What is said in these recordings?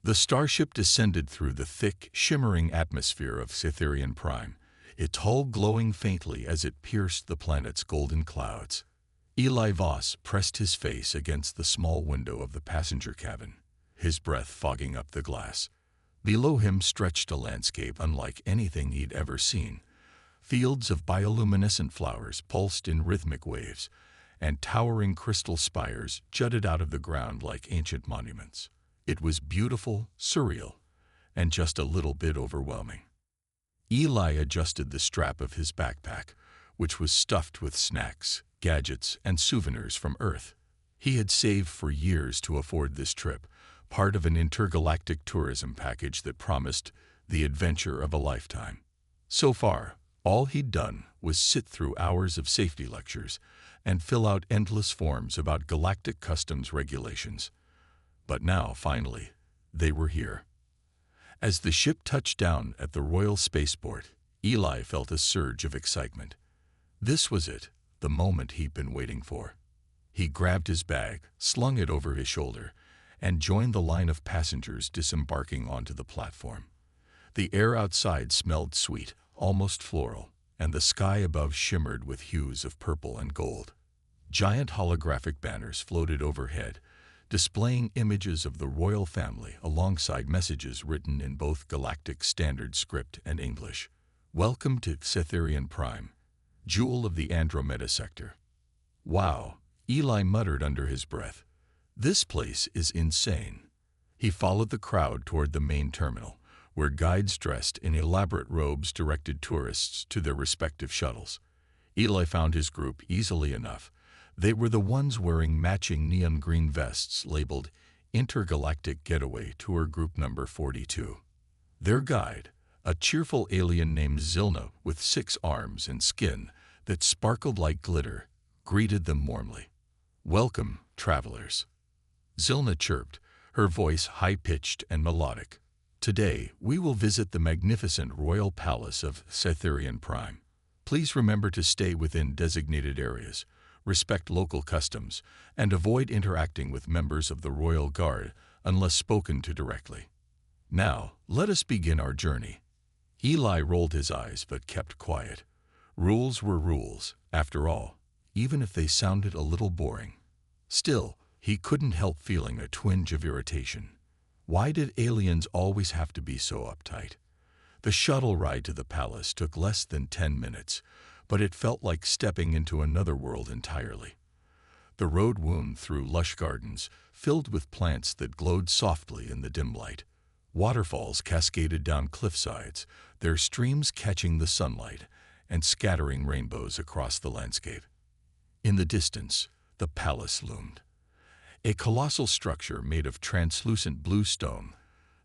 The starship descended through the thick, shimmering atmosphere of Cytherean Prime, its hull glowing faintly as it pierced the planet's golden clouds. Eli Voss pressed his face against the small window of the passenger cabin, his breath fogging up the glass. Below him stretched a landscape unlike anything he'd ever seen. Fields of bioluminescent flowers pulsed in rhythmic waves, and towering crystal spires jutted out of the ground like ancient monuments. It was beautiful, surreal, and just a little bit overwhelming. Eli adjusted the strap of his backpack, which was stuffed with snacks, gadgets, and souvenirs from Earth. He had saved for years to afford this trip, part of an intergalactic tourism package that promised the adventure of a lifetime. So far, all he'd done was sit through hours of safety lectures and fill out endless forms about galactic customs regulations. But now, finally, they were here. As the ship touched down at the Royal Spaceport, Eli felt a surge of excitement. This was it, the moment he'd been waiting for. He grabbed his bag, slung it over his shoulder, and joined the line of passengers disembarking onto the platform. The air outside smelled sweet, almost floral, and the sky above shimmered with hues of purple and gold. Giant holographic banners floated overhead, displaying images of the royal family alongside messages written in both Galactic Standard Script and English. "Welcome to Cytherean Prime, jewel of the Andromeda sector." "Wow," Eli muttered under his breath. "This place is insane." He followed the crowd toward the main terminal, where guides dressed in elaborate robes directed tourists to their respective shuttles. Eli found his group easily enough. They were the ones wearing matching neon green vests labeled Intergalactic Getaway Tour Group Number 42. Their guide, a cheerful alien named Zilna with 6 arms and skin that sparkled like glitter, greeted them warmly. "Welcome, travelers," Zilna chirped, her voice high-pitched and melodic. "Today, we will visit the magnificent royal palace of Cytherean Prime. Please remember to stay within designated areas, respect local customs, and avoid interacting with members of the Royal Guard unless spoken to directly. Now, let us begin our journey." Eli rolled his eyes but kept quiet. Rules were rules, after all, even if they sounded a little boring. Still, he couldn't help feeling a twinge of irritation. Why did aliens always have to be so uptight? The shuttle ride to the palace took less than 10 minutes, but it felt like stepping into another world entirely. The road wound through lush gardens, filled with plants that glowed softly in the dim light. Waterfalls cascaded down cliffsides, their streams catching the sunlight and scattering rainbows across the landscape. In the distance, the palace loomed. A colossal structure made of translucent blue stone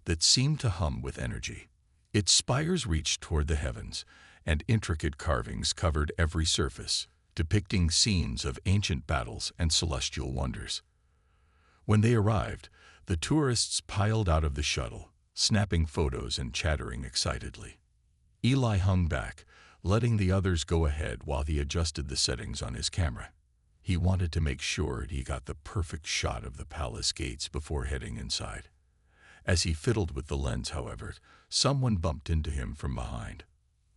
that seemed to hum with energy. Its spires reached toward the heavens, and intricate carvings covered every surface, depicting scenes of ancient battles and celestial wonders. When they arrived, the tourists piled out of the shuttle, snapping photos and chattering excitedly. Eli hung back, letting the others go ahead while he adjusted the settings on his camera. He wanted to make sure he got the perfect shot of the palace gates before heading inside. As he fiddled with the lens, however, someone bumped into him from behind.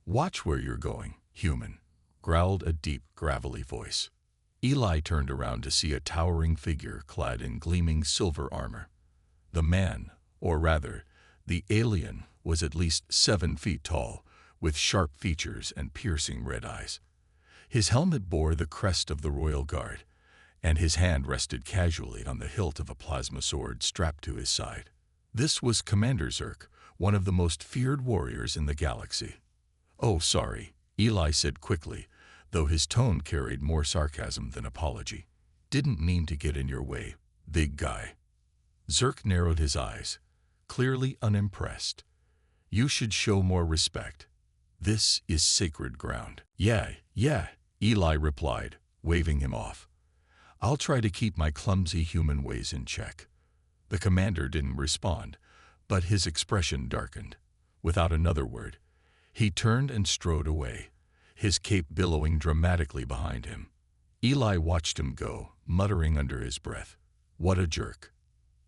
"Watch where you're going, human," growled a deep, gravelly voice. Eli turned around to see a towering figure clad in gleaming silver armor. The man, or rather, the alien, was at least 7 feet tall, with sharp features and piercing red eyes. His helmet bore the crest of the Royal Guard, and his hand rested casually on the hilt of a plasma sword strapped to his side. This was Commander Zirk, one of the most feared warriors in the galaxy. "Oh, sorry," Eli said quickly, though his tone carried more sarcasm than apology. "Didn't mean to get in your way, big guy." Zirk narrowed his eyes, clearly unimpressed. "You should show more respect. This is sacred ground." Yeah, Eli replied, waving him off. "I'll try to keep my clumsy human ways in check." The commander didn't respond, but his expression darkened. Without another word, he turned and strode away, his cape billowing dramatically behind him. Eli watched him go, muttering under his breath, "What a jerk."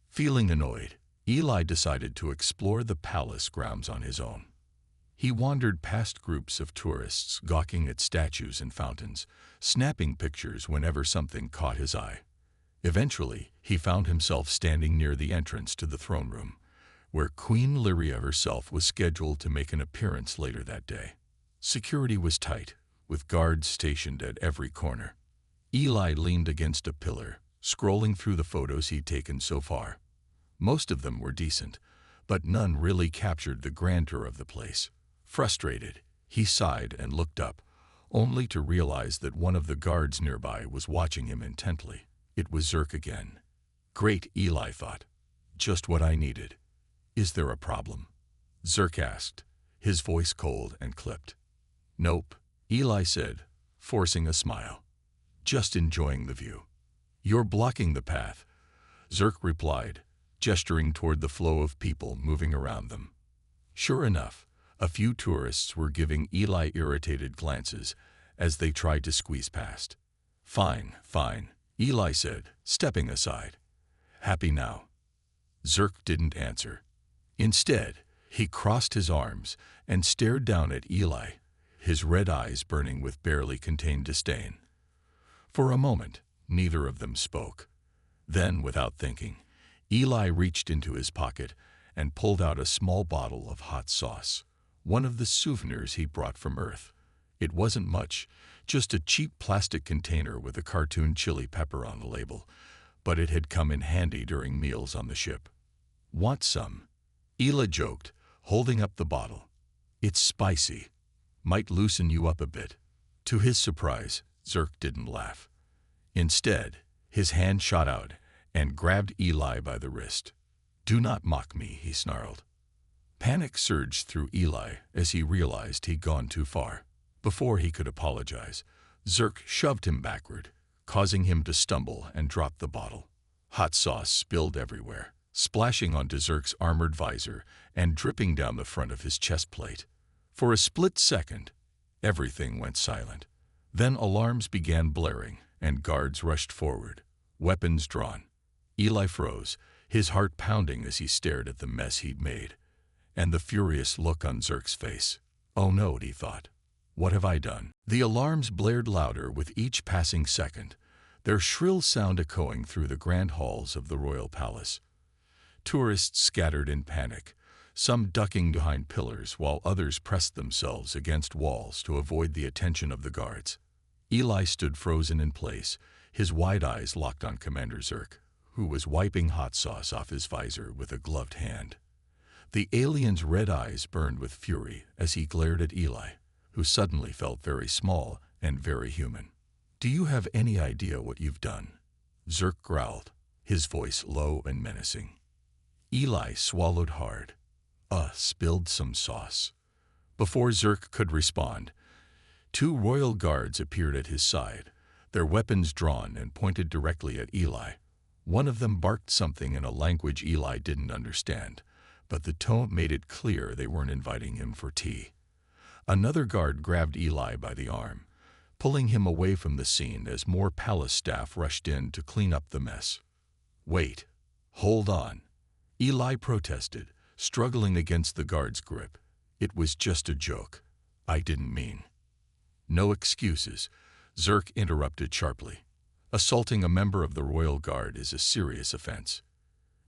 Feeling annoyed, Eli decided to explore the palace grounds on his own. He wandered past groups of tourists gawking at statues and fountains, snapping pictures whenever something caught his eye. Eventually, he found himself standing near the entrance to the throne room, where Queen Lyria herself was scheduled to make an appearance later that day. Security was tight, with guards stationed at every corner. Eli leaned against a pillar, scrolling through the photos he'd taken so far. Most of them were decent, but none really captured the grandeur of the place. Frustrated, he sighed and looked up, only to realize that one of the guards nearby was watching him intently. It was Zerk again. Great, Eli thought. Just what I needed. Is there a problem? Zerk asked, his voice cold and clipped. Nope, Eli said, forcing a smile. Just enjoying the view. You're blocking the path, Zerk replied, gesturing toward the flow of people moving around them. Sure enough, a few tourists were giving Eli irritated glances as they tried to squeeze past. Fine, fine, Eli said, stepping aside. Happy now? Zerk didn't answer. Instead, he crossed his arms and stared down at Eli, his red eyes burning with barely contained disdain. For a moment, neither of them spoke. Then, without thinking, Eli reached into his pocket and pulled out a small bottle of hot sauce, one of the souvenirs he brought from Earth. It wasn't much, just a cheap plastic container with a cartoon chili pepper on the label, but it had come in handy during meals on the ship. Want some? Eli joked, holding up the bottle. It's spicy. Might loosen you up a bit. To his surprise, Zerk didn't laugh. Instead, his hand shot out and grabbed Eli by the wrist. Do not mock me, he snarled. Panic surged through Eli as he realized he'd gone too far. Before he could apologize, Zerk shoved him backward, causing him to stumble and drop the bottle. Hot sauce spilled everywhere, splashing onto Zerk's armored visor and dripping down the front of his chest plate. For a split second, everything went silent. Then alarms began blaring and guards rushed forward, weapons drawn. Eli froze, his heart pounding as he stared at the mess he'd made, and the furious look on Zerk's face. Oh no, he thought. What have I done? The alarms blared louder with each passing second, their shrill sound echoing through the grand halls of the royal palace. Tourists scattered in panic, some ducking behind pillars while others pressed themselves against walls to avoid the attention of the guards. Eli stood frozen in place, his wide eyes locked on Commander Zerk, who was wiping hot sauce off his visor with a gloved hand. The alien's red eyes burned with fury as he glared at Eli, who suddenly felt very small and very human. Do you have any idea what you've done? Zerk growled, his voice low and menacing. Eli swallowed hard. Spilled some sauce. Before Zerk could respond, two royal guards appeared at his side, their weapons drawn and pointed directly at Eli. One of them barked something in a language Eli didn't understand, but the tone made it clear they weren't inviting him for tea. Another guard grabbed Eli by the arm, pulling him away from the scene as more palace staff rushed in to clean up the mess. Wait. Hold on. Eli protested, struggling against the guard's grip. It was just a joke. I didn't mean. No excuses, Zerk interrupted sharply. Assaulting a member of the royal guard is a serious offense.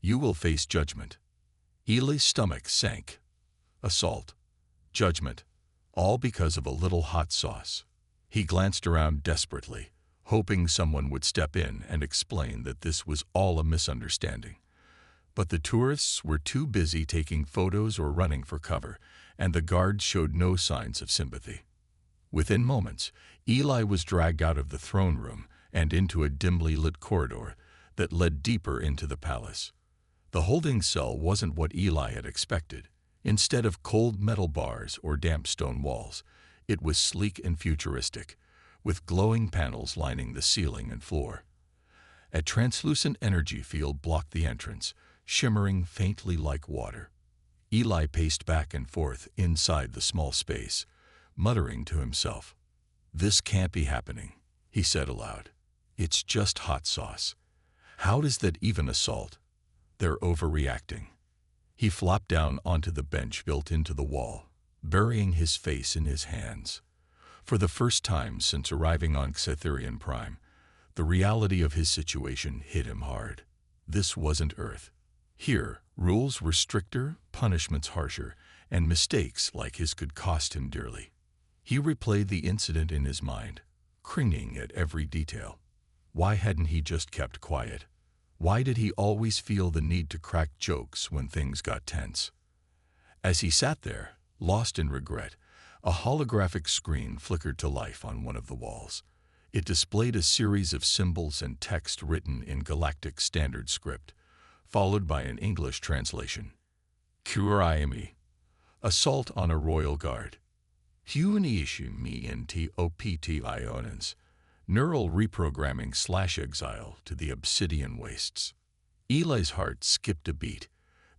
You will face judgment. Eli's stomach sank. Assault. Judgment. All because of a little hot sauce. He glanced around desperately, hoping someone would step in and explain that this was all a misunderstanding. But the tourists were too busy taking photos or running for cover, and the guards showed no signs of sympathy. Within moments, Eli was dragged out of the throne room and into a dimly lit corridor that led deeper into the palace. The holding cell wasn't what Eli had expected. Instead of cold metal bars or damp stone walls, it was sleek and futuristic, with glowing panels lining the ceiling and floor. A translucent energy field blocked the entrance, shimmering faintly like water. Eli paced back and forth inside the small space, muttering to himself. This can't be happening, he said aloud. It's just hot sauce. How does that even assault? They're overreacting. He flopped down onto the bench built into the wall, burying his face in his hands. For the first time since arriving on Cytherian Prime, the reality of his situation hit him hard. This wasn't Earth. Here, rules were stricter, punishments harsher, and mistakes like his could cost him dearly. He replayed the incident in his mind, cringing at every detail. Why hadn't he just kept quiet? Why did he always feel the need to crack jokes when things got tense? As he sat there, lost in regret, a holographic screen flickered to life on one of the walls. It displayed a series of symbols and text written in Galactic Standard Script, followed by an English translation. Curiami. Assault on a royal guard. Huanishi me nt optionens. Neural reprogramming / exile to the obsidian wastes. Eli's heart skipped a beat.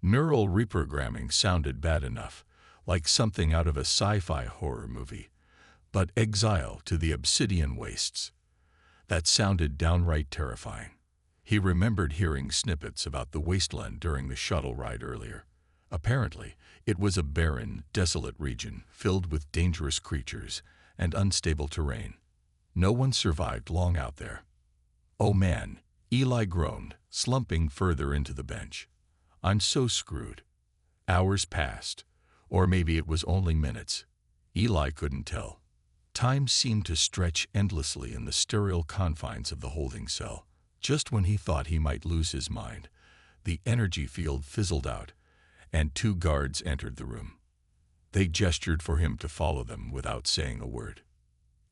Neural reprogramming sounded bad enough, like something out of a sci-fi horror movie. But exile to the obsidian wastes. That sounded downright terrifying. He remembered hearing snippets about the wasteland during the shuttle ride earlier. Apparently, it was a barren, desolate region filled with dangerous creatures and unstable terrain. No one survived long out there. Oh man, Eli groaned, slumping further into the bench. I'm so screwed. Hours passed, or maybe it was only minutes. Eli couldn't tell. Time seemed to stretch endlessly in the sterile confines of the holding cell. Just when he thought he might lose his mind, the energy field fizzled out, and 2 guards entered the room. They gestured for him to follow them without saying a word.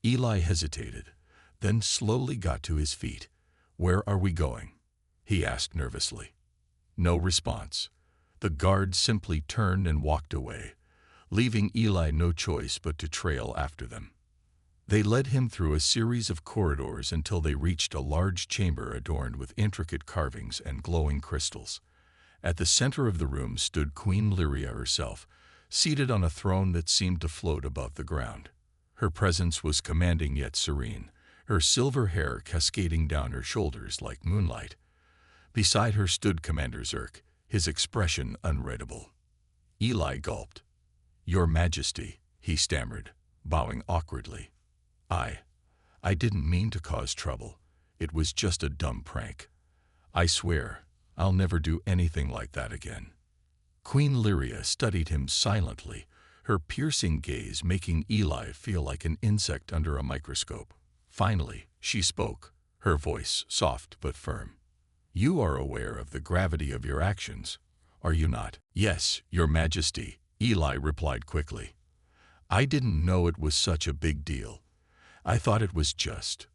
Eli hesitated, then slowly got to his feet. "Where are we going?" he asked nervously. No response. The guards simply turned and walked away, leaving Eli no choice but to trail after them. They led him through a series of corridors until they reached a large chamber adorned with intricate carvings and glowing crystals. At the center of the room stood Queen Lyria herself, seated on a throne that seemed to float above the ground. Her presence was commanding yet serene, her silver hair cascading down her shoulders like moonlight. Beside her stood Commander Zerk, his expression unreadable. Eli gulped. "Your Majesty," he stammered, bowing awkwardly. I didn't mean to cause trouble. It was just a dumb prank. I swear, I'll never do anything like that again." Queen Lyria studied him silently, her piercing gaze making Eli feel like an insect under a microscope. Finally, she spoke, her voice soft but firm. "You are aware of the gravity of your actions, are you not?" "Yes, Your Majesty," Eli replied quickly. "I didn't know it was such a big deal. I thought it was just,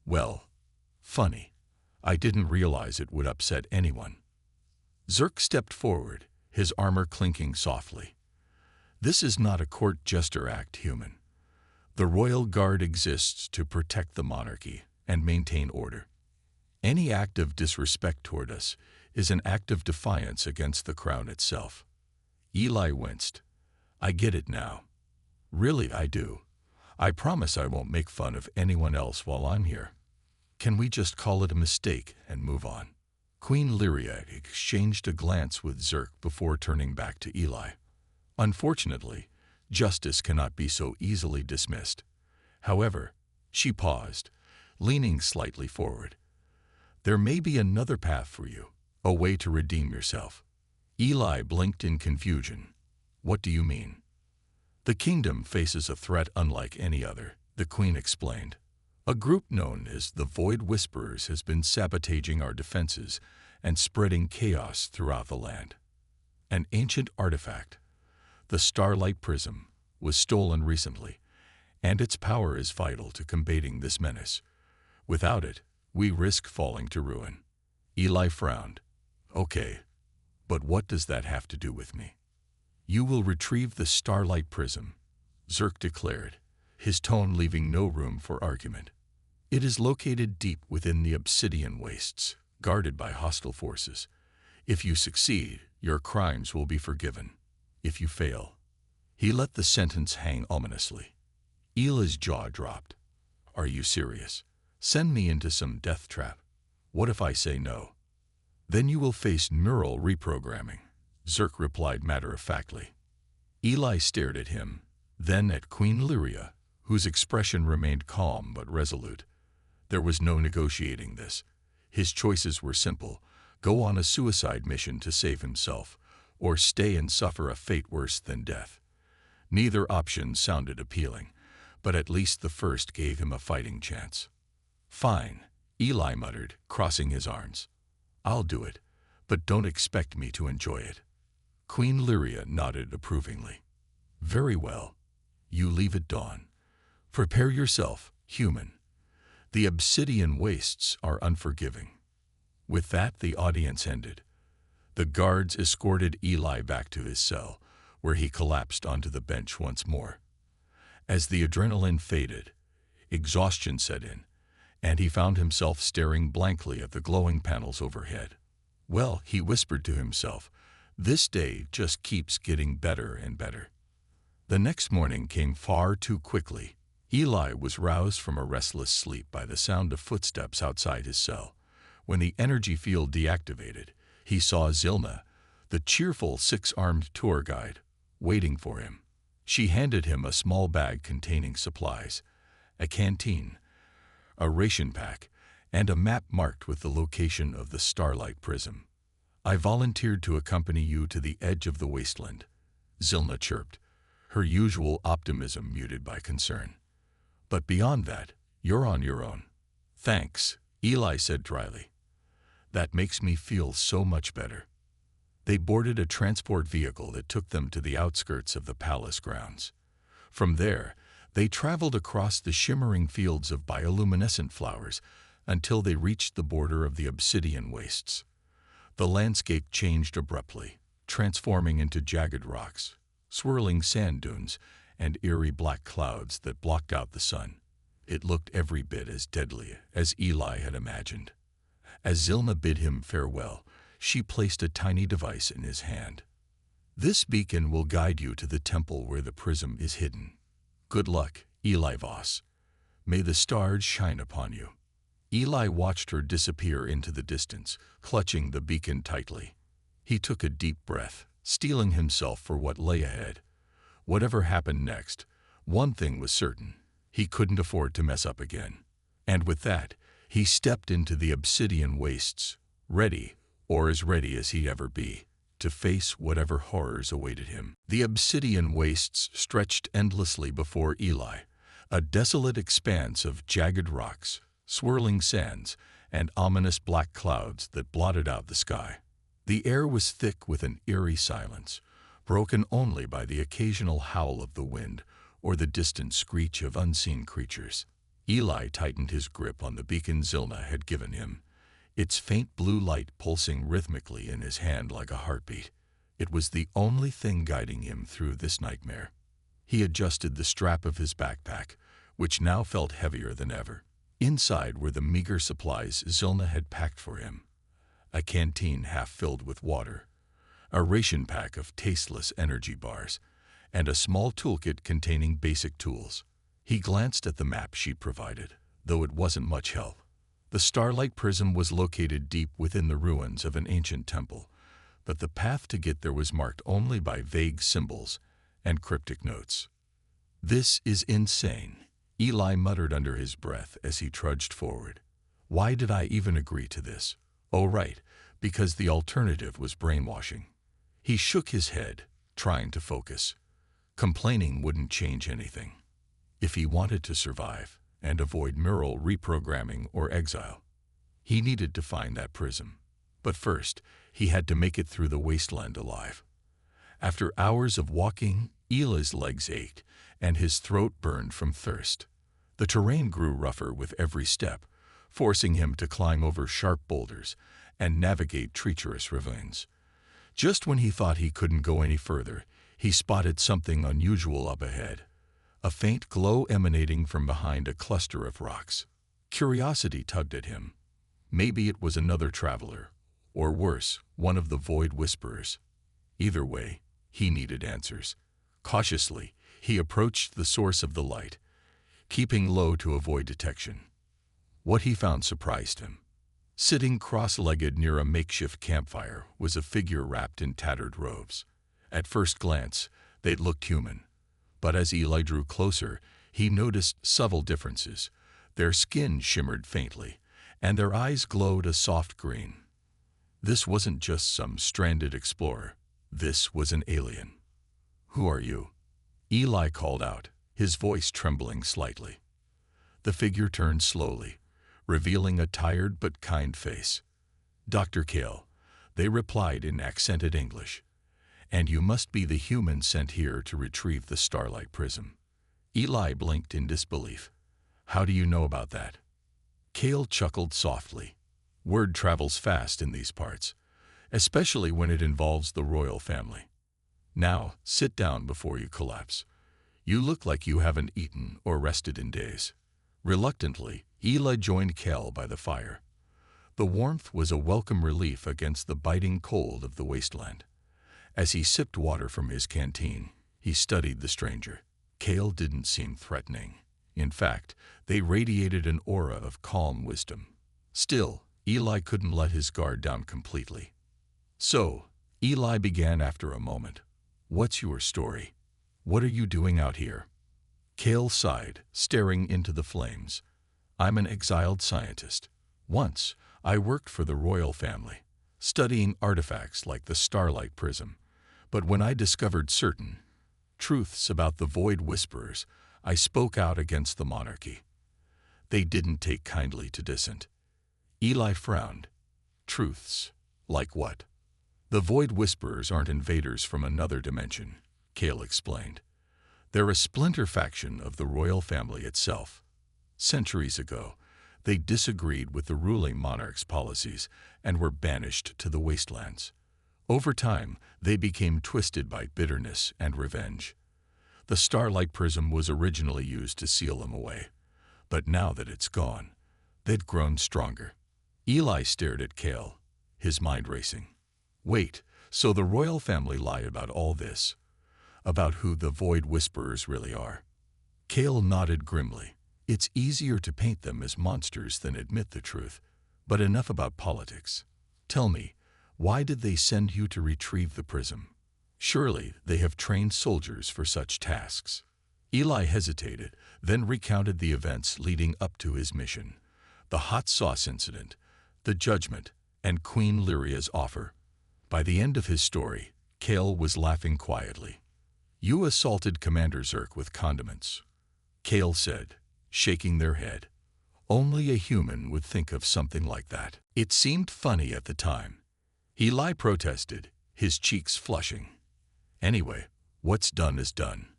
well, funny. I didn't realize it would upset anyone." Zerk stepped forward, his armor clinking softly. "This is not a court jester act, human. The Royal Guard exists to protect the monarchy and maintain order. Any act of disrespect toward us is an act of defiance against the crown itself." Eli winced. "I get it now. Really, I do. I promise I won't make fun of anyone else while I'm here. Can we just call it a mistake and move on?" Queen Lyria exchanged a glance with Zerk before turning back to Eli. Unfortunately, justice cannot be so easily dismissed. However, she paused, leaning slightly forward. "There may be another path for you, a way to redeem yourself." Eli blinked in confusion. "What do you mean?" "The kingdom faces a threat unlike any other," the queen explained. "A group known as the Void Whisperers has been sabotaging our defenses and spreading chaos throughout the land. An ancient artifact, the Starlight Prism, was stolen recently, and its power is vital to combating this menace. Without it, we risk falling to ruin." Eli frowned. "Okay, but what does that have to do with me?" "You will retrieve the Starlight Prism," Zerk declared, his tone leaving no room for argument. "It is located deep within the obsidian wastes, guarded by hostile forces. If you succeed, your crimes will be forgiven. If you fail..." He let the sentence hang ominously. Eli's jaw dropped. "Are you serious? Send me into some death trap? What if I say no?" "Then you will face neural reprogramming," Zerk replied matter-of-factly. Eli stared at him, then at Queen Lyria, whose expression remained calm but resolute. There was no negotiating this. His choices were simple: go on a suicide mission to save himself, or stay and suffer a fate worse than death. Neither option sounded appealing, but at least the first gave him a fighting chance. "Fine," Eli muttered, crossing his arms. "I'll do it, but don't expect me to enjoy it." Queen Lyria nodded approvingly. "Very well. You leave at dawn. Prepare yourself, human. The obsidian wastes are unforgiving." With that, the audience ended. The guards escorted Eli back to his cell, where he collapsed onto the bench once more. As the adrenaline faded, exhaustion set in, and he found himself staring blankly at the glowing panels overhead. "Well," he whispered to himself, "this day just keeps getting better and better." The next morning came far too quickly. Eli was roused from a restless sleep by the sound of footsteps outside his cell. When the energy field deactivated, he saw Zilna, the cheerful six-armed tour guide, waiting for him. She handed him a small bag containing supplies, a canteen, a ration pack, and a map marked with the location of the Starlight Prism. "I volunteered to accompany you to the edge of the wasteland," Zilna chirped, her usual optimism muted by concern. "But beyond that, you're on your own." "Thanks," Eli said dryly. "That makes me feel so much better." They boarded a transport vehicle that took them to the outskirts of the palace grounds. From there, they traveled across the shimmering fields of bioluminescent flowers until they reached the border of the obsidian wastes. The landscape changed abruptly, transforming into jagged rocks, swirling sand dunes, and eerie black clouds that blocked out the sun. It looked every bit as deadly as Eli had imagined. As Zilna bid him farewell, she placed a tiny device in his hand. "This beacon will guide you to the temple where the prism is hidden. Good luck, Eli Voss. May the stars shine upon you." Eli watched her disappear into the distance, clutching the beacon tightly. He took a deep breath, steeling himself for what lay ahead. Whatever happened next, one thing was certain: he couldn't afford to mess up again. And with that, he stepped into the obsidian wastes, ready, or as ready as he'd ever be, to face whatever horrors awaited him. The obsidian wastes stretched endlessly before Eli, a desolate expanse of jagged rocks, swirling sands, and ominous black clouds that blotted out the sky. The air was thick with an eerie silence, broken only by the occasional howl of the wind or the distant screech of unseen creatures. Eli tightened his grip on the beacon Zilna had given him, its faint blue light pulsing rhythmically in his hand like a heartbeat. It was the only thing guiding him through this nightmare. He adjusted the strap of his backpack, which now felt heavier than ever. Inside were the meager supplies Zilna had packed for him: a canteen half filled with water, a ration pack of tasteless energy bars, and a small toolkit containing basic tools. He glanced at the map she provided, though it wasn't much help. The Starlight Prism was located deep within the ruins of an ancient temple, but the path to get there was marked only by vague symbols and cryptic notes. "This is insane," Eli muttered under his breath as he trudged forward. "Why did I even agree to this? Oh right, because the alternative was brainwashing." He shook his head, trying to focus. Complaining wouldn't change anything. If he wanted to survive and avoid neural reprogramming or exile, he needed to find that prism. But first, he had to make it through the wasteland alive. After hours of walking, Eli's legs ached and his throat burned from thirst. The terrain grew rougher with every step, forcing him to climb over sharp boulders and navigate treacherous ravines. Just when he thought he couldn't go any further, he spotted something unusual up ahead, a faint glow emanating from behind a cluster of rocks. Curiosity tugged at him. Maybe it was another traveler, or worse, one of the Void Whisperers. Either way, he needed answers. Cautiously, he approached the source of the light, keeping low to avoid detection. What he found surprised him. Sitting cross-legged near a makeshift campfire was a figure wrapped in tattered robes. At first glance, they looked human, but as Eli drew closer, he noticed subtle differences. Their skin shimmered faintly, and their eyes glowed a soft green. This wasn't just some stranded explorer. This was an alien. "Who are you?" Eli called out, his voice trembling slightly. The figure turned slowly, revealing a tired but kind face. "Dr. Kale," they replied in accented English. "And you must be the human sent here to retrieve the Starlight Prism." Eli blinked in disbelief. "How do you know about that?" Kale chuckled softly. "Word travels fast in these parts, especially when it involves the royal family. Now, sit down before you collapse. You look like you haven't eaten or rested in days." Reluctantly, Eli joined Kel by the fire. The warmth was a welcome relief against the biting cold of the wasteland. As he sipped water from his canteen, he studied the stranger. Kale didn't seem threatening. In fact, they radiated an aura of calm wisdom. Still, Eli couldn't let his guard down completely. "So," Eli began after a moment, "what's your story? What are you doing out here?" Kale sighed, staring into the flames. "I'm an exiled scientist. Once, I worked for the royal family, studying artifacts like the Starlight Prism. But when I discovered certain truths about the Void Whisperers, I spoke out against the monarchy. They didn't take kindly to dissent." Eli frowned. "Truths? Like what?" "The Void Whisperers aren't invaders from another dimension," Kale explained. "They're a splinter faction of the royal family itself. Centuries ago, they disagreed with the ruling monarch's policies and were banished to the wastelands. Over time, they became twisted by bitterness and revenge. The Starlight Prism was originally used to seal them away, but now that it's gone, they'd grown stronger." Eli stared at Kale, his mind racing. "Wait, so the royal family lied about all this? About who the Void Whisperers really are?" Kale nodded grimly. "It's easier to paint them as monsters than admit the truth. But enough about politics. Tell me, why did they send you to retrieve the prism? Surely they have trained soldiers for such tasks." Eli hesitated, then recounted the events leading up to his mission. The hot sauce incident, the judgment, and Queen Lyria's offer. By the end of his story, Kale was laughing quietly. "You assaulted Commander Zirk with condiments," Kale said, shaking their head. "Only a human would think of something like that." "It seemed funny at the time," Eli protested, his cheeks flushing. "Anyway, what's done is done.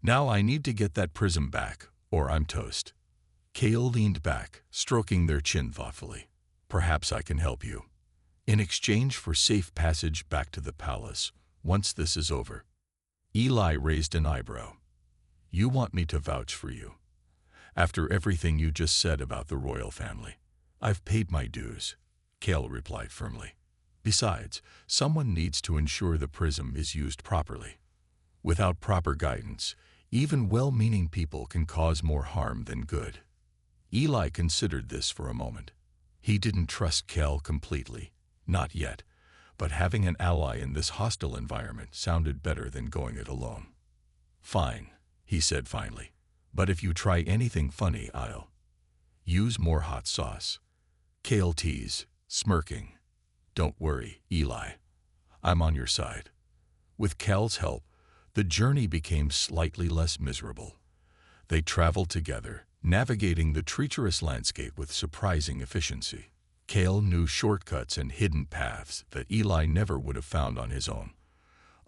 Now I need to get that prism back, or I'm toast." Kale leaned back, stroking their chin thoughtfully. "Perhaps I can help you. In exchange for safe passage back to the palace, once this is over." Eli raised an eyebrow. "You want me to vouch for you? After everything you just said about the royal family?" "I've paid my dues," Kale replied firmly. "Besides, someone needs to ensure the prism is used properly. Without proper guidance, even well-meaning people can cause more harm than good." Eli considered this for a moment. He didn't trust Kale completely, not yet, but having an ally in this hostile environment sounded better than going it alone. "Fine," he said finally, "but if you try anything funny, I'll use more hot sauce." Kale teased, smirking. "Don't worry, Eli. I'm on your side." With Cal's help, the journey became slightly less miserable. They traveled together, navigating the treacherous landscape with surprising efficiency. Kale knew shortcuts and hidden paths that Eli never would have found on his own.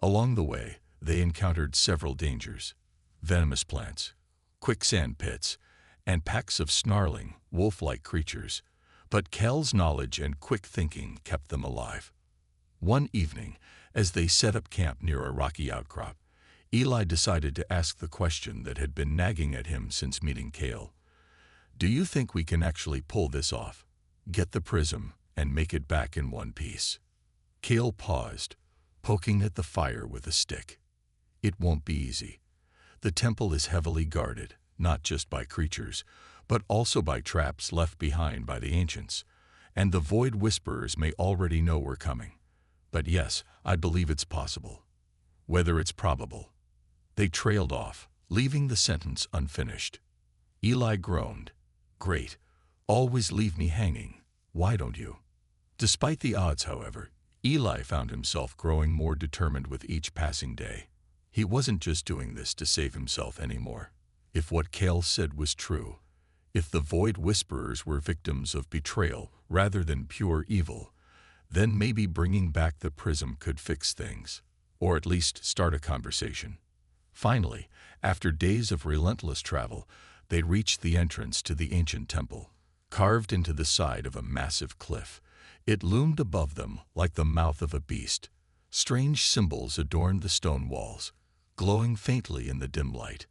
Along the way, they encountered several dangers: venomous plants, quicksand pits, and packs of snarling, wolf-like creatures. But Kel's knowledge and quick thinking kept them alive. One evening, as they set up camp near a rocky outcrop, Eli decided to ask the question that had been nagging at him since meeting Kale. "Do you think we can actually pull this off? Get the prism and make it back in one piece?" Kale paused, poking at the fire with a stick. "It won't be easy. The temple is heavily guarded, not just by creatures, but also by traps left behind by the ancients. and the Void Whisperers may already know we're coming. But yes, I believe it's possible. Whether it's probable." They trailed off, leaving the sentence unfinished. Eli groaned. "Great. Always leave me hanging. Why don't you?" Despite the odds, however, Eli found himself growing more determined with each passing day. He wasn't just doing this to save himself anymore. If what Cale said was true, if the Void Whisperers were victims of betrayal rather than pure evil, then maybe bringing back the prism could fix things, or at least start a conversation. Finally, after days of relentless travel, they reached the entrance to the ancient temple. Carved into the side of a massive cliff, it loomed above them like the mouth of a beast. Strange symbols adorned the stone walls, glowing faintly in the dim light.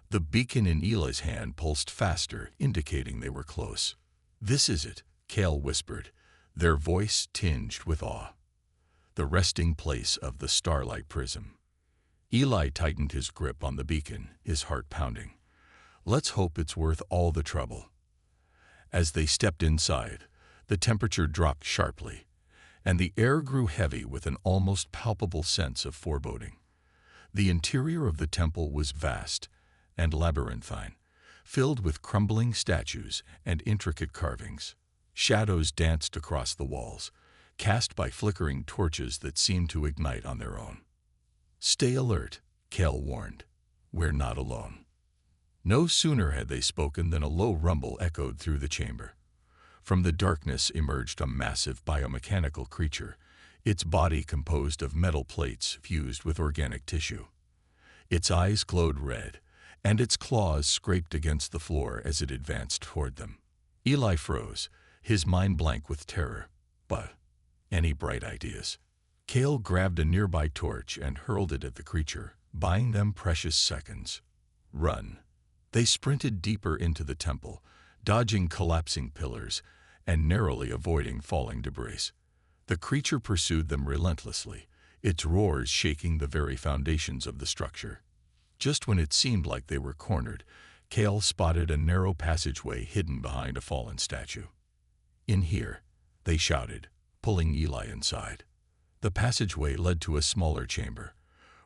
The beacon in Eli's hand pulsed faster, indicating they were close. "This is it," Cale whispered, their voice tinged with awe. "The resting place of the Starlight Prism." Eli tightened his grip on the beacon, his heart pounding. "Let's hope it's worth all the trouble." As they stepped inside, the temperature dropped sharply, and the air grew heavy with an almost palpable sense of foreboding. The interior of the temple was vast and labyrinthine, filled with crumbling statues and intricate carvings. Shadows danced across the walls, cast by flickering torches that seemed to ignite on their own. "Stay alert," Cale warned. "We're not alone." No sooner had they spoken than a low rumble echoed through the chamber. From the darkness emerged a massive biomechanical creature, its body composed of metal plates fused with organic tissue. Its eyes glowed red, and its claws scraped against the floor as it advanced toward them. Eli froze, his mind blank with terror. But any bright ideas? Cale grabbed a nearby torch and hurled it at the creature, buying them precious seconds. "Run." They sprinted deeper into the temple, dodging collapsing pillars and narrowly avoiding falling debris. The creature pursued them relentlessly, its roars shaking the very foundations of the structure. Just when it seemed like they were cornered, Cale spotted a narrow passageway hidden behind a fallen statue. "In here," they shouted, pulling Eli inside. The passageway led to a smaller chamber,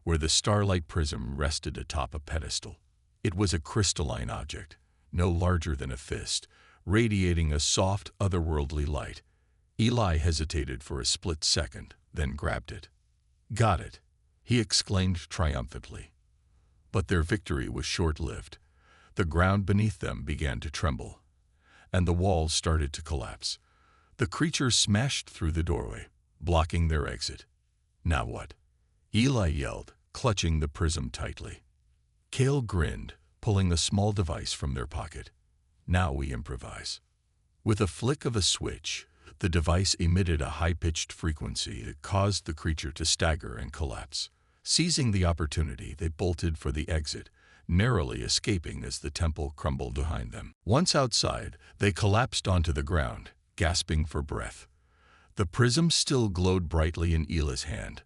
where the Starlight Prism rested atop a pedestal. It was a crystalline object, no larger than a fist, radiating a soft, otherworldly light. Eli hesitated for a split second, then grabbed it. "Got it," he exclaimed triumphantly. But their victory was short-lived. The ground beneath them began to tremble, and the walls started to collapse. The creature smashed through the doorway, blocking their exit. "Now what?" Eli yelled, clutching the prism tightly. Cale grinned, pulling a small device from their pocket. "Now we improvise." With a flick of a switch, the device emitted a high-pitched frequency that caused the creature to stagger and collapse. Seizing the opportunity, they bolted for the exit, narrowly escaping as the temple crumbled behind them. Once outside, they collapsed onto the ground, gasping for breath. The prism still glowed brightly in Eli's hand,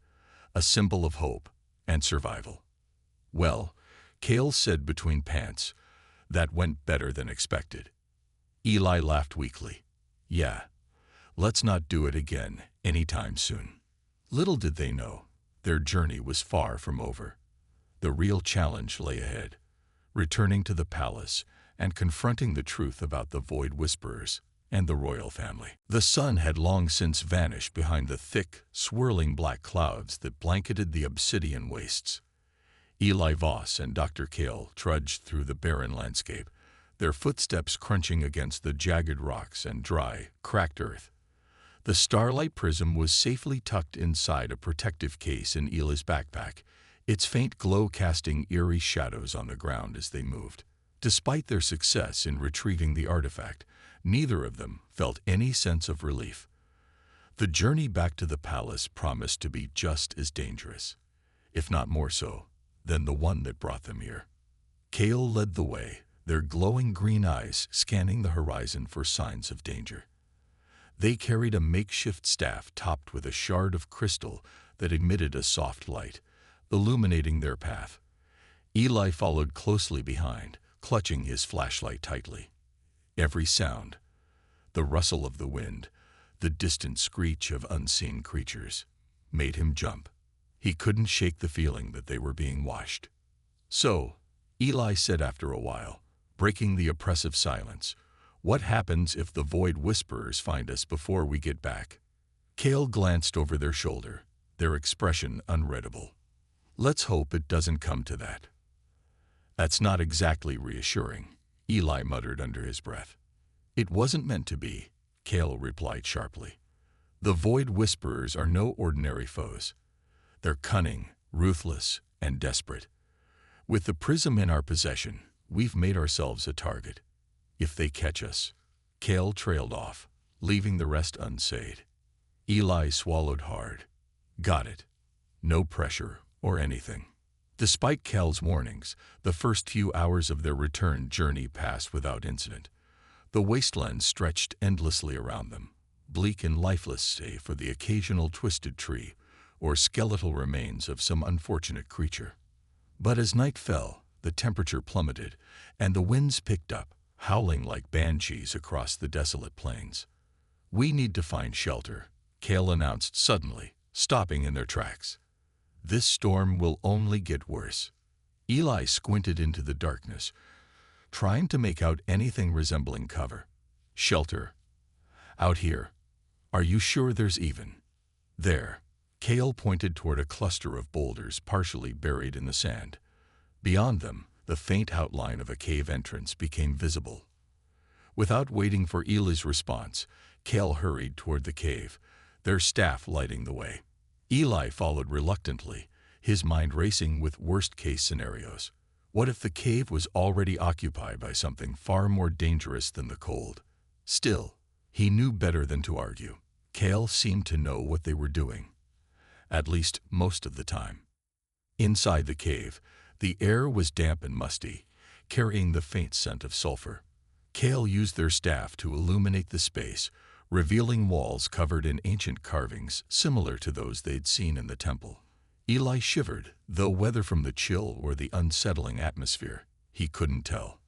a symbol of hope and survival. "Well," Cale said between pants, "that went better than expected." Eli laughed weakly. "Yeah, let's not do it again anytime soon." Little did they know, their journey was far from over. The real challenge lay ahead, returning to the palace and confronting the truth about the Void Whisperers and the royal family. The sun had long since vanished behind the thick, swirling black clouds that blanketed the obsidian wastes. Eli Voss and Dr. Cale trudged through the barren landscape, their footsteps crunching against the jagged rocks and dry, cracked earth. The Starlight Prism was safely tucked inside a protective case in Eli's backpack, its faint glow casting eerie shadows on the ground as they moved. Despite their success in retrieving the artifact, neither of them felt any sense of relief. The journey back to the palace promised to be just as dangerous, if not more so, than the one that brought them here. Cale led the way, their glowing green eyes scanning the horizon for signs of danger. They carried a makeshift staff topped with a shard of crystal that emitted a soft light, illuminating their path. Eli followed closely behind, clutching his flashlight tightly. Every sound, the rustle of the wind, The distant screech of unseen creatures made him jump. He couldn't shake the feeling that they were being watched. "So," Eli said after a while, breaking the oppressive silence, "what happens if the Void Whisperers find us before we get back?" Cale glanced over their shoulder, their expression unreadable. "Let's hope it doesn't come to that." "That's not exactly reassuring," Eli muttered under his breath. "It wasn't meant to be," Cale replied sharply. "The Void Whisperers are no ordinary foes. They're cunning, ruthless, and desperate. With the prism in our possession, we've made ourselves a target. If they catch us..." Cale trailed off, leaving the rest unsaid. Eli swallowed hard. Got it. No pressure or anything. Despite Cale's warnings, the first few hours of their return journey passed without incident. The wasteland stretched endlessly around them, bleak and lifeless save for the occasional twisted tree or skeletal remains of some unfortunate creature. But as night fell, the temperature plummeted, and the winds picked up, howling like banshees across the desolate plains. "We need to find shelter," Cale announced suddenly, stopping in their tracks. "This storm will only get worse." Eli squinted into the darkness, trying to make out anything resembling cover. "Shelter? Out here? Are you sure there's even?" "There." Cale pointed toward a cluster of boulders partially buried in the sand. Beyond them, the faint outline of a cave entrance became visible. Without waiting for Eli's response, Cale hurried toward the cave, their staff lighting the way. Eli followed reluctantly, his mind racing with worst-case scenarios. What if the cave was already occupied by something far more dangerous than the cold? Still, he knew better than to argue. Cale seemed to know what they were doing, at least most of the time. Inside the cave, the air was damp and musty, carrying the faint scent of sulfur. Cale used their staff to illuminate the space, revealing walls covered in ancient carvings similar to those they'd seen in the temple. Eli shivered, though whether from the chill or the unsettling atmosphere, he couldn't tell.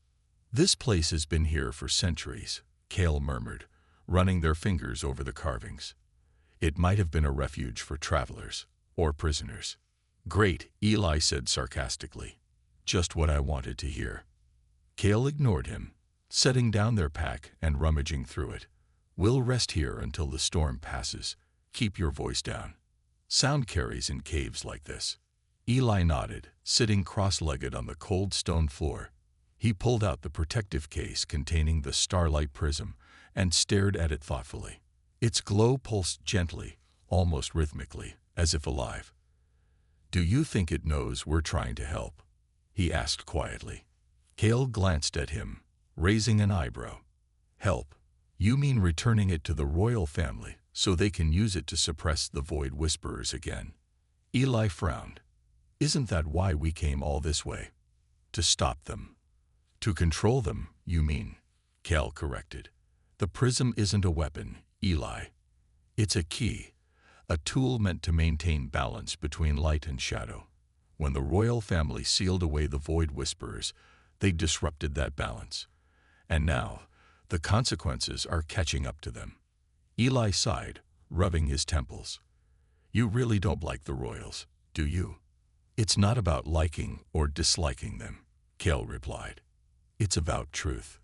"This place has been here for centuries," Cale murmured, running their fingers over the carvings. "It might have been a refuge for travelers or prisoners." "Great," Eli said sarcastically. "Just what I wanted to hear." Cale ignored him, setting down their pack and rummaging through it. "We'll rest here until the storm passes. Keep your voice down. Sound carries in caves like this." Eli nodded, sitting cross-legged on the cold stone floor. He pulled out the protective case containing the starlight prism and stared at it thoughtfully. Its glow pulsed gently, almost rhythmically, as if alive. "Do you think it knows we're trying to help?" he asked quietly. Cale glanced at him, raising an eyebrow. "Help? You mean returning it to the royal family so they can use it to suppress the Void Whisperers again?" Eli frowned. "Isn't that why we came all this way? To stop them." "To control them, you mean," Cale corrected. "The prism isn't a weapon, Eli. It's a key, a tool meant to maintain balance between light and shadow. When the royal family sealed away the Void Whisperers, they disrupted that balance. And now, the consequences are catching up to them." Eli sighed, rubbing his temples. "You really don't like the royals, do you?" "It's not about liking or disliking them," Cale replied. "It's about truth.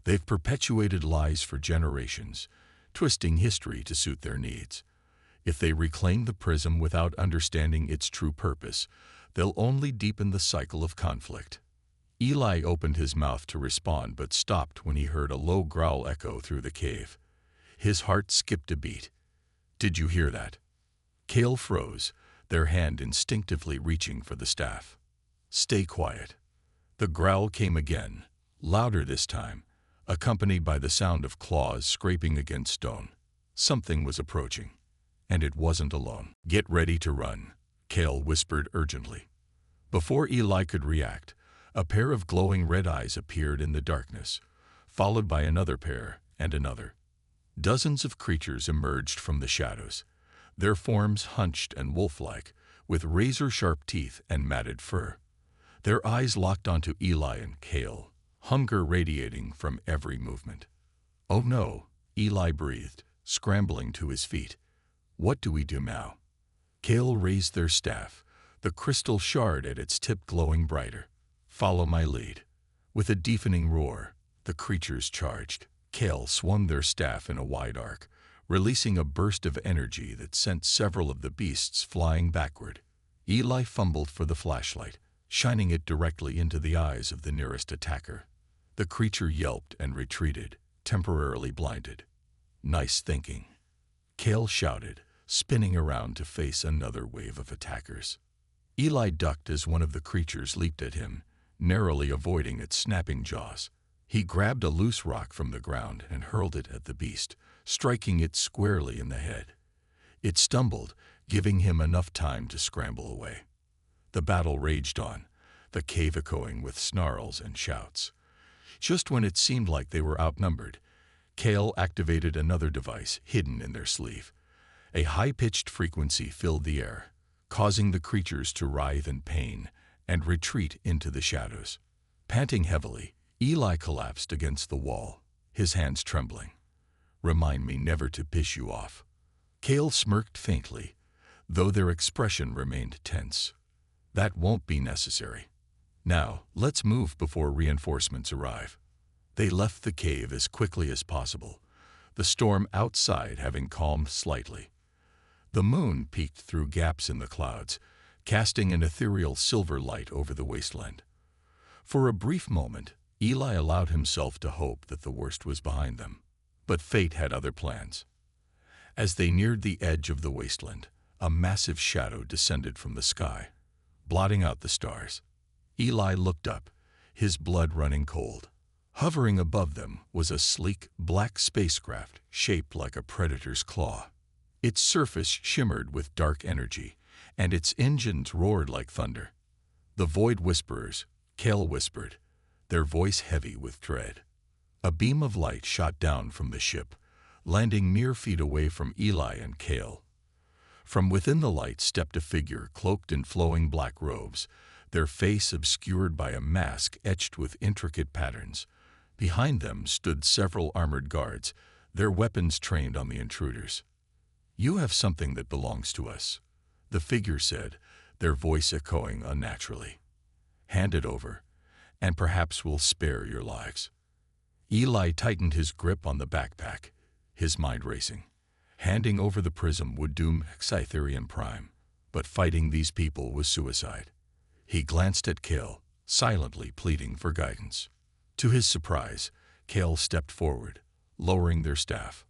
They've perpetuated lies for generations, twisting history to suit their needs. If they reclaim the prism without understanding its true purpose, they'll only deepen the cycle of conflict." Eli opened his mouth to respond but stopped when he heard a low growl echo through the cave. His heart skipped a beat. "Did you hear that?" Cale froze, their hand instinctively reaching for the staff. "Stay quiet." The growl came again, louder this time, accompanied by the sound of claws scraping against stone. Something was approaching, and it wasn't alone. "Get ready to run," Cale whispered urgently. Before Eli could react, a pair of glowing red eyes appeared in the darkness, followed by another pair and another. Dozens of creatures emerged from the shadows, their forms hunched and wolf-like, with razor-sharp teeth and matted fur. Their eyes locked onto Eli and Cale, hunger radiating from every movement. "Oh no," Eli breathed, scrambling to his feet. "What do we do now?" Kale raised their staff, the crystal shard at its tip glowing brighter. "Follow my lead." With a deafening roar, the creatures charged. Kale swung their staff in a wide arc, releasing a burst of energy that sent several of the beasts flying backward. Eli fumbled for the flashlight, shining it directly into the eyes of the nearest attacker. The creature yelped and retreated, temporarily blinded. "Nice thinking," Kale shouted, spinning around to face another wave of attackers. Eli ducked as one of the creatures leaped at him, narrowly avoiding its snapping jaws. He grabbed a loose rock from the ground and hurled it at the beast, striking it squarely in the head. It stumbled, giving him enough time to scramble away. The battle raged on, the cave echoing with snarls and shouts. Just when it seemed like they were outnumbered, Kale activated another device hidden in their sleeve. A high-pitched frequency filled the air, causing the creatures to writhe in pain and retreat into the shadows. Panting heavily, Eli collapsed against the wall, his hands trembling. "Remind me never to piss you off." Kale smirked faintly, though their expression remained tense. "That won't be necessary. Now, let's move before reinforcements arrive." They left the cave as quickly as possible, the storm outside having calmed slightly. The moon peeked through gaps in the clouds, casting an ethereal silver light over the wasteland. For a brief moment, Eli allowed himself to hope that the worst was behind them. But fate had other plans. As they neared the edge of the wasteland, a massive shadow descended from the sky, blotting out the stars. Eli looked up, his blood running cold. Hovering above them was a sleek, black spacecraft shaped like a predator's claw. Its surface shimmered with dark energy, and its engines roared like thunder. "The Void Whisperers," Kale whispered, their voice heavy with dread. A beam of light shot down from the ship, landing mere feet away from Eli and Kale. From within the light stepped a figure cloaked in flowing black robes, their face obscured by a mask etched with intricate patterns. Behind them stood several armored guards, their weapons trained on the intruders. "You have something that belongs to us," the figure said, their voice echoing unnaturally. "Hand it over, and perhaps we'll spare your lives." Eli tightened his grip on the backpack, his mind racing. Handing over the prism would doom Cytherian Prime, but fighting these people was suicide. He glanced at Kale, silently pleading for guidance. To his surprise, Kale stepped forward, lowering their staff.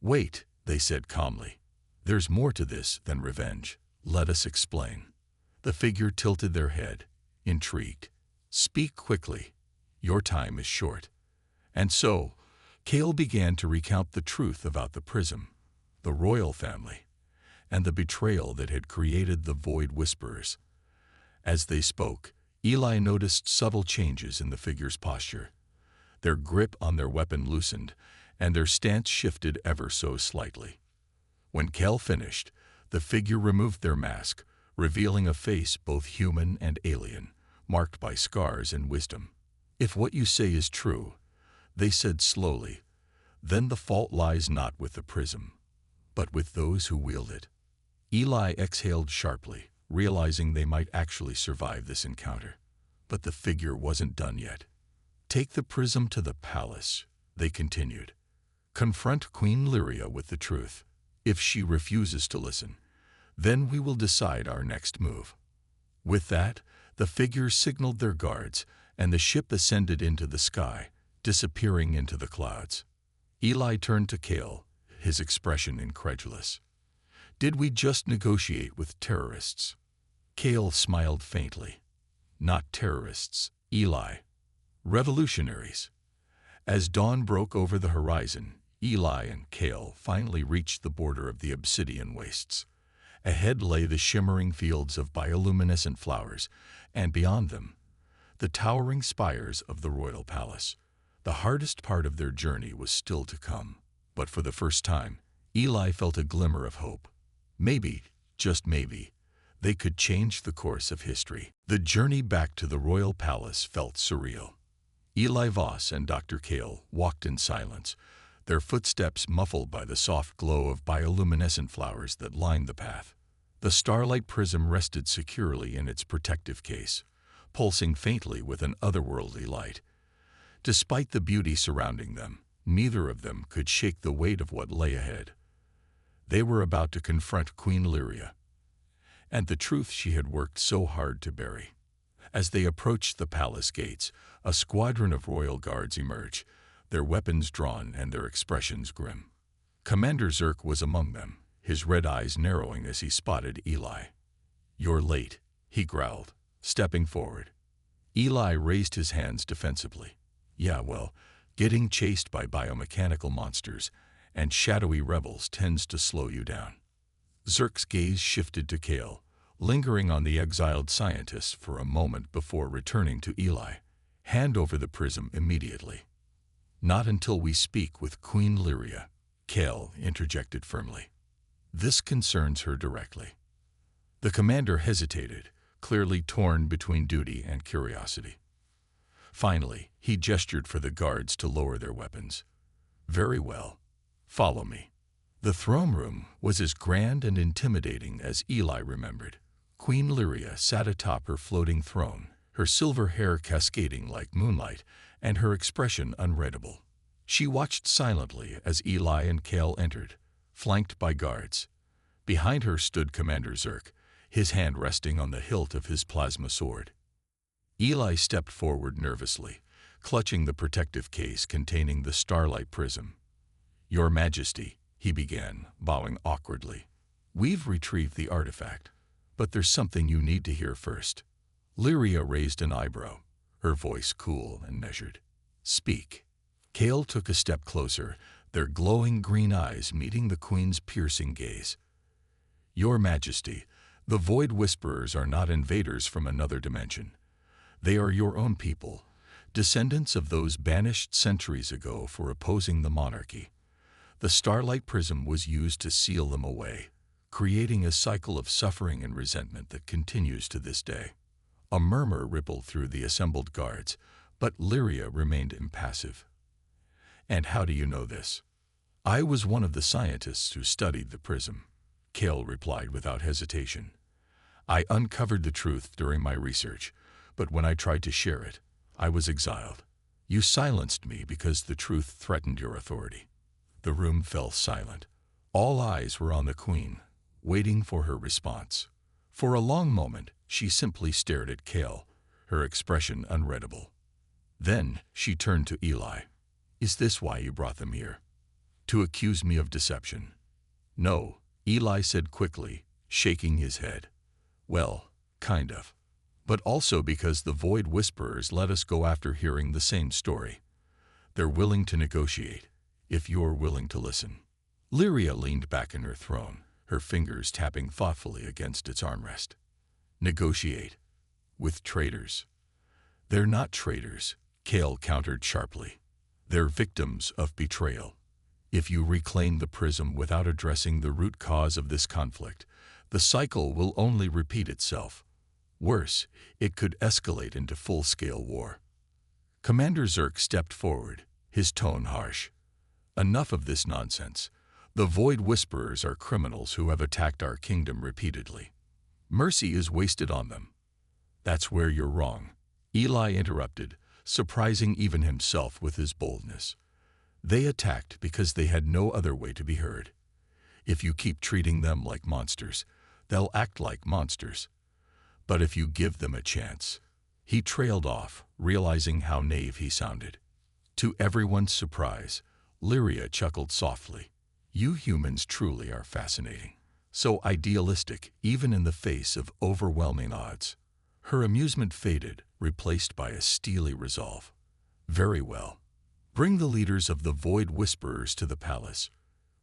"Wait," they said calmly. "There's more to this than revenge. Let us explain." The figure tilted their head, intrigued. "Speak quickly. Your time is short." And so, Kale began to recount the truth about the prism, the royal family, and the betrayal that had created the Void Whisperers. As they spoke, Eli noticed subtle changes in the figure's posture. Their grip on their weapon loosened, and their stance shifted ever so slightly. When Kale finished, the figure removed their mask, revealing a face both human and alien, marked by scars and wisdom. "If what you say is true," they said slowly, "then the fault lies not with the prism, but with those who wield it." Eli exhaled sharply, realizing they might actually survive this encounter. But the figure wasn't done yet. "Take the prism to the palace," they continued. "Confront Queen Lyria with the truth. If she refuses to listen, then we will decide our next move." With that, the figure signaled their guards, and the ship ascended into the sky, disappearing into the clouds. Eli turned to Kale, his expression incredulous. "Did we just negotiate with terrorists?" Kale smiled faintly. "Not terrorists, Eli. Revolutionaries." As dawn broke over the horizon, Eli and Kale finally reached the border of the obsidian wastes. Ahead lay the shimmering fields of bioluminescent flowers, and beyond them, the towering spires of the royal palace. The hardest part of their journey was still to come, but for the first time, Eli felt a glimmer of hope. Maybe, just maybe, they could change the course of history. The journey back to the royal palace felt surreal. Eli Voss and Dr. Kale walked in silence, their footsteps muffled by the soft glow of bioluminescent flowers that lined the path. The starlight prism rested securely in its protective case, pulsing faintly with an otherworldly light. Despite the beauty surrounding them, neither of them could shake the weight of what lay ahead. They were about to confront Queen Lyria, and the truth she had worked so hard to bury. As they approached the palace gates, a squadron of royal guards emerged, their weapons drawn and their expressions grim. Commander Zerk was among them, his red eyes narrowing as he spotted Eli. "You're late," he growled, stepping forward. Eli raised his hands defensively. "Yeah, well, getting chased by biomechanical monsters and shadowy rebels tends to slow you down." Zerk's gaze shifted to Kale, lingering on the exiled scientist for a moment before returning to Eli. "Hand over the prism immediately." "Not until we speak with Queen Lyria," Kale interjected firmly. "This concerns her directly." The commander hesitated, clearly torn between duty and curiosity. Finally, he gestured for the guards to lower their weapons. "Very well. Follow me." The throne room was as grand and intimidating as Eli remembered. Queen Lyria sat atop her floating throne, her silver hair cascading like moonlight and her expression unreadable. She watched silently as Eli and Kale entered, flanked by guards. Behind her stood Commander Zerk, his hand resting on the hilt of his plasma sword. Eli stepped forward nervously, clutching the protective case containing the starlight prism. "Your Majesty," he began, bowing awkwardly. "We've retrieved the artifact, but there's something you need to hear first." Lyria raised an eyebrow, her voice cool and measured. "Speak." Kale took a step closer, their glowing green eyes meeting the Queen's piercing gaze. "Your Majesty, the Void Whisperers are not invaders from another dimension. They are your own people, descendants of those banished centuries ago for opposing the monarchy. The starlight prism was used to seal them away, creating a cycle of suffering and resentment that continues to this day." A murmur rippled through the assembled guards, but Lyria remained impassive. "And how do you know this?" "I was one of the scientists who studied the prism," Kale replied without hesitation. "I uncovered the truth during my research, but when I tried to share it, I was exiled. You silenced me because the truth threatened your authority." The room fell silent. All eyes were on the Queen, waiting for her response. For a long moment, she simply stared at Kale, her expression unreadable. Then she turned to Eli. "Is this why you brought them here? To accuse me of deception?" "No," Eli said quickly, shaking his head. "Well, kind of. But also because the Void Whisperers let us go after hearing the same story. They're willing to negotiate, if you're willing to listen." Lyria leaned back in her throne, her fingers tapping thoughtfully against its armrest. "Negotiate? With traitors?" "They're not traitors," Kale countered sharply. "They're victims of betrayal. If you reclaim the prism without addressing the root cause of this conflict, the cycle will only repeat itself. Worse, it could escalate into full-scale war." Commander Zerk stepped forward, his tone harsh. "Enough of this nonsense. The Void Whisperers are criminals who have attacked our kingdom repeatedly. Mercy is wasted on them." "That's where you're wrong," Eli interrupted, surprising even himself with his boldness. "They attacked because they had no other way to be heard. If you keep treating them like monsters, they'll act like monsters. But if you give them a chance..." He trailed off, realizing how naive he sounded. To everyone's surprise, Lyria chuckled softly. "You humans truly are fascinating. So idealistic, even in the face of overwhelming odds." Her amusement faded, replaced by a steely resolve. "Very well. Bring the leaders of the Void Whisperers to the palace.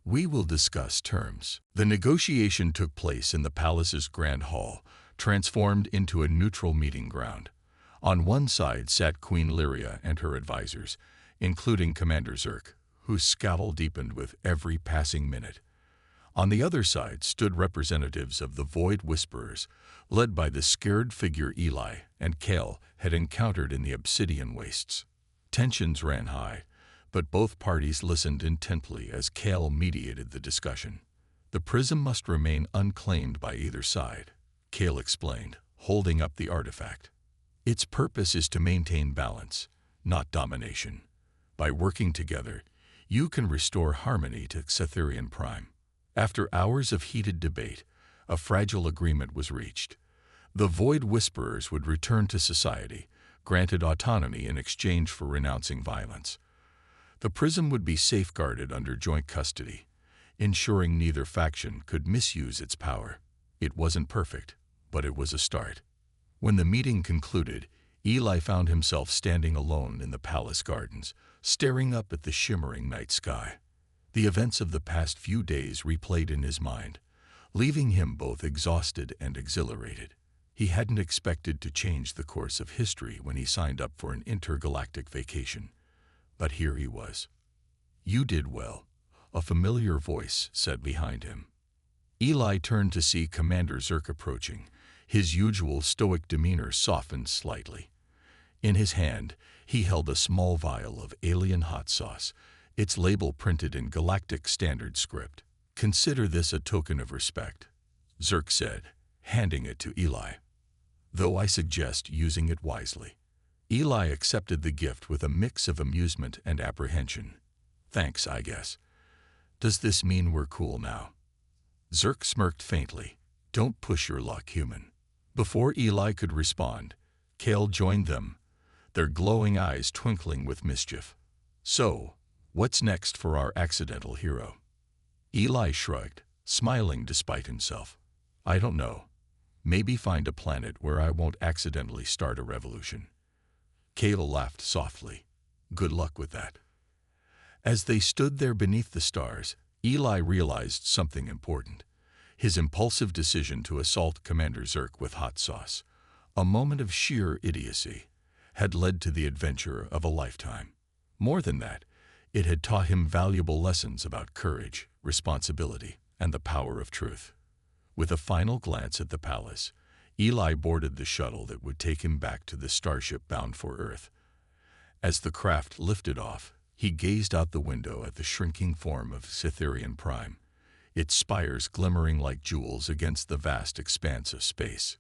We will discuss terms." The negotiation took place in the palace's grand hall, transformed into a neutral meeting ground. On one side sat Queen Lyria and her advisors, including Commander Zerk, whose scowl deepened with every passing minute. On the other side stood representatives of the Void Whisperers, led by the scared figure Eli and Kale had encountered in the Obsidian Wastes. Tensions ran high, But both parties listened intently as Kale mediated the discussion. The prism must remain unclaimed by either side, Kale explained, holding up the artifact. Its purpose is to maintain balance, not domination. By working together, you can restore harmony to Cytherian Prime. After hours of heated debate, a fragile agreement was reached. The Void Whisperers would return to society, granted autonomy in exchange for renouncing violence. The prism would be safeguarded under joint custody, ensuring neither faction could misuse its power. It wasn't perfect, but it was a start. When the meeting concluded, Eli found himself standing alone in the palace gardens, staring up at the shimmering night sky. The events of the past few days replayed in his mind, leaving him both exhausted and exhilarated. He hadn't expected to change the course of history when he signed up for an intergalactic vacation. But here he was. "You did well," a familiar voice said behind him. Eli turned to see Commander Zerk approaching. His usual stoic demeanor softened slightly. In his hand, he held a small vial of alien hot sauce, its label printed in galactic standard script. "Consider this a token of respect," Zerk said, handing it to Eli. "Though I suggest using it wisely." Eli accepted the gift with a mix of amusement and apprehension. "Thanks, I guess. Does this mean we're cool now?" Zerk smirked faintly. "Don't push your luck, human." Before Eli could respond, Kale joined them, their glowing eyes twinkling with mischief. "So, what's next for our accidental hero?" Eli shrugged, smiling despite himself. "I don't know. Maybe find a planet where I won't accidentally start a revolution." Kale laughed softly. "Good luck with that." As they stood there beneath the stars, Eli realized something important. His impulsive decision to assault Commander Zerk with hot sauce, a moment of sheer idiocy, had led to the adventure of a lifetime. More than that, it had taught him valuable lessons about courage, responsibility, and the power of truth. With a final glance at the palace, Eli boarded the shuttle that would take him back to the starship bound for Earth. As the craft lifted off, he gazed out the window at the shrinking form of Cytherian Prime, its spires glimmering like jewels against the vast expanse of space.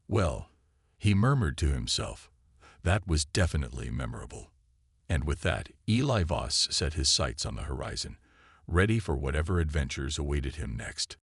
"Well," he murmured to himself, "that was definitely memorable." And with that, Eli Voss set his sights on the horizon, ready for whatever adventures awaited him next.